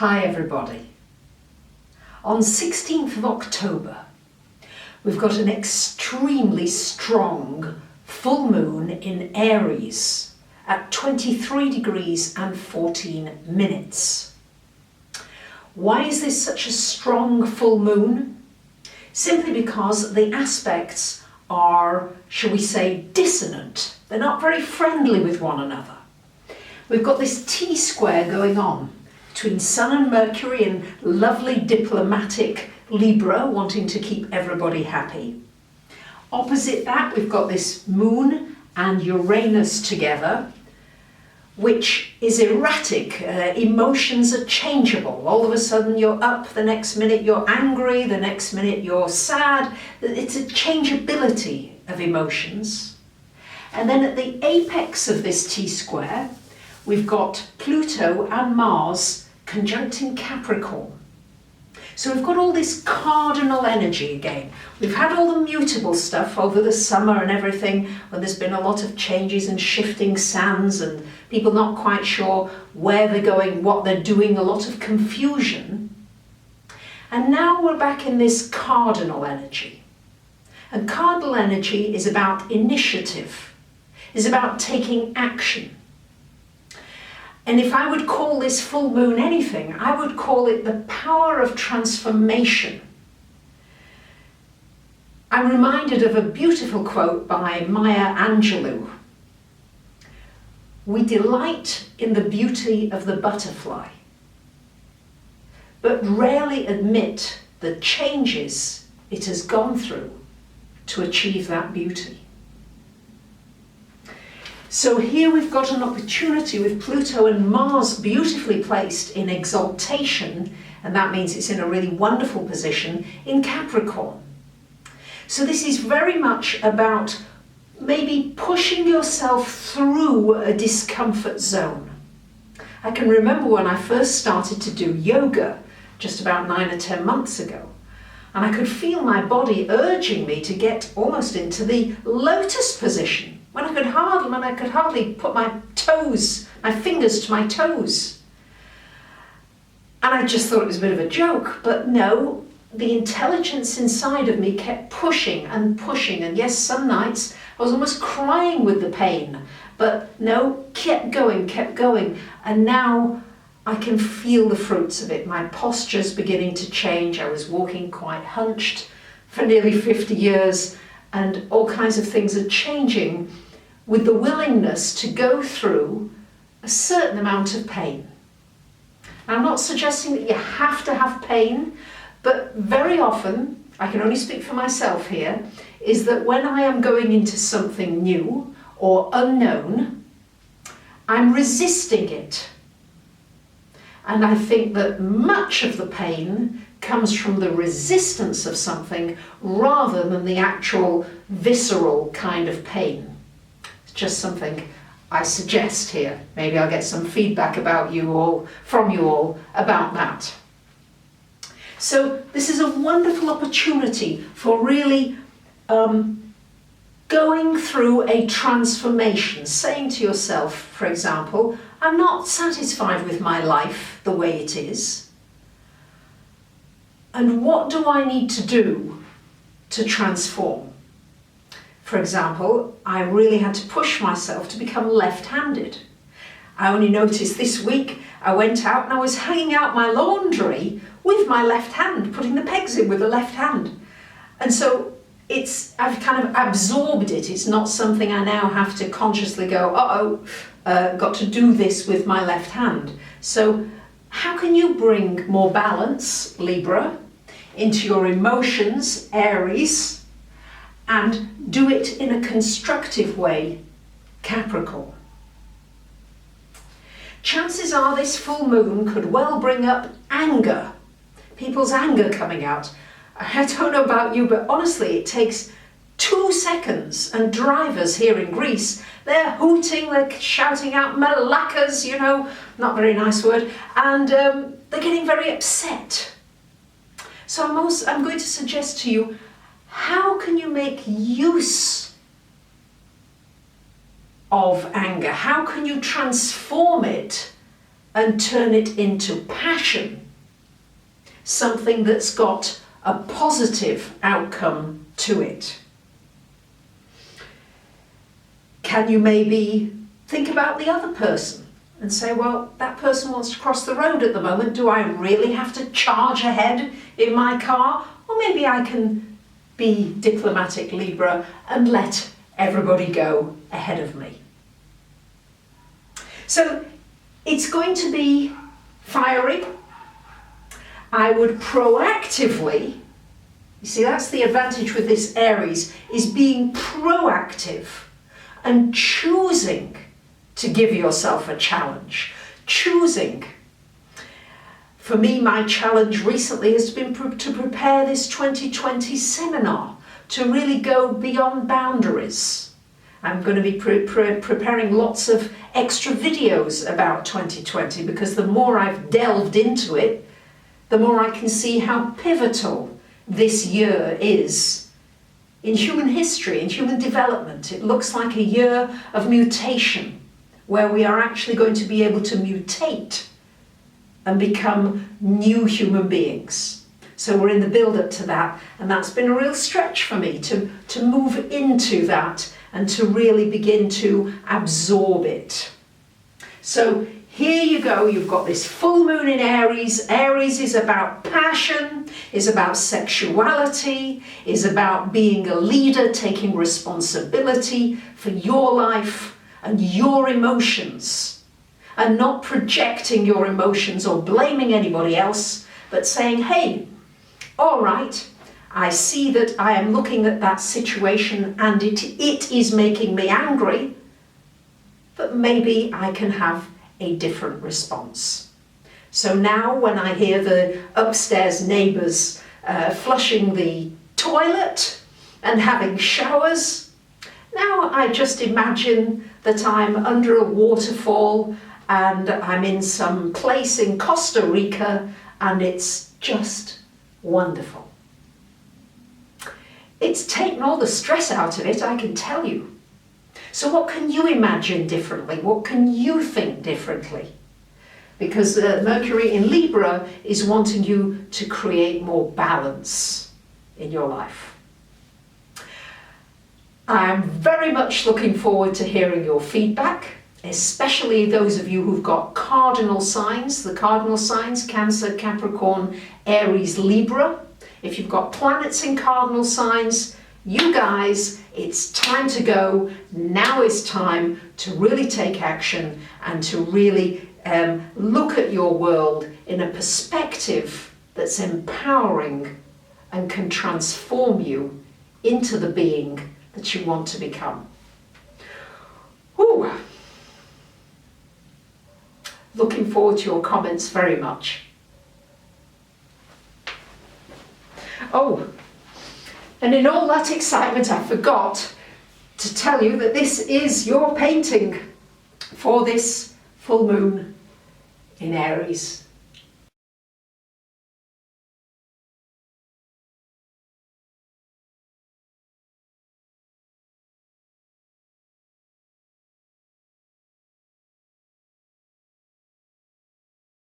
Hi everybody. On 16th of October, we've got an extremely strong full moon in Aries at 23 degrees and 14 minutes. Why is this such a strong full moon? Simply because the aspects are, shall we say, dissonant. They're not very friendly with one another. We've got this T-square going on between Sun and Mercury in lovely diplomatic Libra, wanting to keep everybody happy. Opposite that, we've got this Moon and Uranus together, which is erratic. Emotions are changeable. All of a sudden you're up, the next minute you're angry, the next minute you're sad. It's a changeability of emotions. And then at the apex of this T-square, we've got Pluto and Mars conjuncting Capricorn. So we've got all this cardinal energy again. We've had all the mutable stuff over the summer and everything, when there's been a lot of changes and shifting sands and people not quite sure where they're going, what they're doing, a lot of confusion. And now we're back in this cardinal energy. And cardinal energy is about initiative, is about taking action. And if I would call this full moon anything, I would call it the power of transformation. I'm reminded of a beautiful quote by Maya Angelou. We delight in the beauty of the butterfly, but rarely admit the changes it has gone through to achieve that beauty. So here we've got an opportunity with Pluto and Mars beautifully placed in exaltation, and that means it's in a really wonderful position in Capricorn. So this is very much about maybe pushing yourself through a discomfort zone. I can remember when I first started to do yoga just about 9 or 10 months ago, and I could feel my body urging me to get almost into the lotus position, when I could hardly put my fingers to my toes. And I just thought it was a bit of a joke, but no, the intelligence inside of me kept pushing and pushing. And yes, some nights I was almost crying with the pain, but no, kept going. And now I can feel the fruits of it. My posture's beginning to change. I was walking quite hunched for nearly 50 years. And all kinds of things are changing with the willingness to go through a certain amount of pain. I'm not suggesting that you have to have pain, but very often, I can only speak for myself here, is that when I am going into something new or unknown, I'm resisting it. And I think that much of the pain comes from the resistance of something rather than the actual visceral kind of pain. It's just something I suggest here. Maybe I'll get some feedback from you all about that. So this is a wonderful opportunity for really going through a transformation, saying to yourself, for example, I'm not satisfied with my life the way it is. And what do I need to do to transform? For example, I really had to push myself to become left-handed. I only noticed this week I went out and I was hanging out my laundry with my left hand, putting the pegs in with the left hand. And so I've kind of absorbed it. It's not something I now have to consciously go, got to do this with my left hand. So how can you bring more balance, Libra, into your emotions, Aries, and do it in a constructive way, Capricorn? Chances are this full moon could well bring up anger, people's anger coming out. I don't know about you, but honestly, it takes 2 seconds, and drivers here in Greece, they're hooting, they're shouting out malakas, not very nice word, and they're getting very upset. So I'm going to suggest to you, how can you make use of anger? How can you transform it and turn it into passion, something that's got a positive outcome to it. Can you maybe think about the other person and say, well, that person wants to cross the road at the moment. Do I really have to charge ahead in my car? Or maybe I can be diplomatic Libra and let everybody go ahead of me. So it's going to be fiery. I would proactively, you see, that's the advantage with this Aries, is being proactive and choosing to give yourself a challenge. Choosing. For me, my challenge recently has been to prepare this 2020 seminar, to really go beyond boundaries. I'm going to be preparing lots of extra videos about 2020, because the more I've delved into it, the more I can see how pivotal this year is in human history, in human development. It looks like a year of mutation, where we are actually going to be able to mutate and become new human beings. So we're in the build-up to that, and that's been a real stretch for me to move into that and to really begin to absorb it. So here you go, you've got this full moon in Aries. Aries is about passion, is about sexuality, is about being a leader, taking responsibility for your life and your emotions, and not projecting your emotions or blaming anybody else, but saying, hey, all right, I see that I am looking at that situation and it is making me angry, but maybe I can have a different response. So now when I hear the upstairs neighbours flushing the toilet and having showers, now I just imagine that I'm under a waterfall and I'm in some place in Costa Rica, and it's just wonderful. It's taken all the stress out of it, I can tell you. So what can you imagine differently? What can you think differently? Because Mercury in Libra is wanting you to create more balance in your life. I'm very much looking forward to hearing your feedback, especially those of you who've got cardinal signs. The cardinal signs, Cancer, Capricorn, Aries, Libra. If you've got planets in cardinal signs, you guys, it's time to go. Now is time to really take action and to really look at your world in a perspective that's empowering and can transform you into the being that you want to become. Ooh. Looking forward to your comments very much. Oh, and in all that excitement, I forgot to tell you that this is your painting for this full moon in Aries.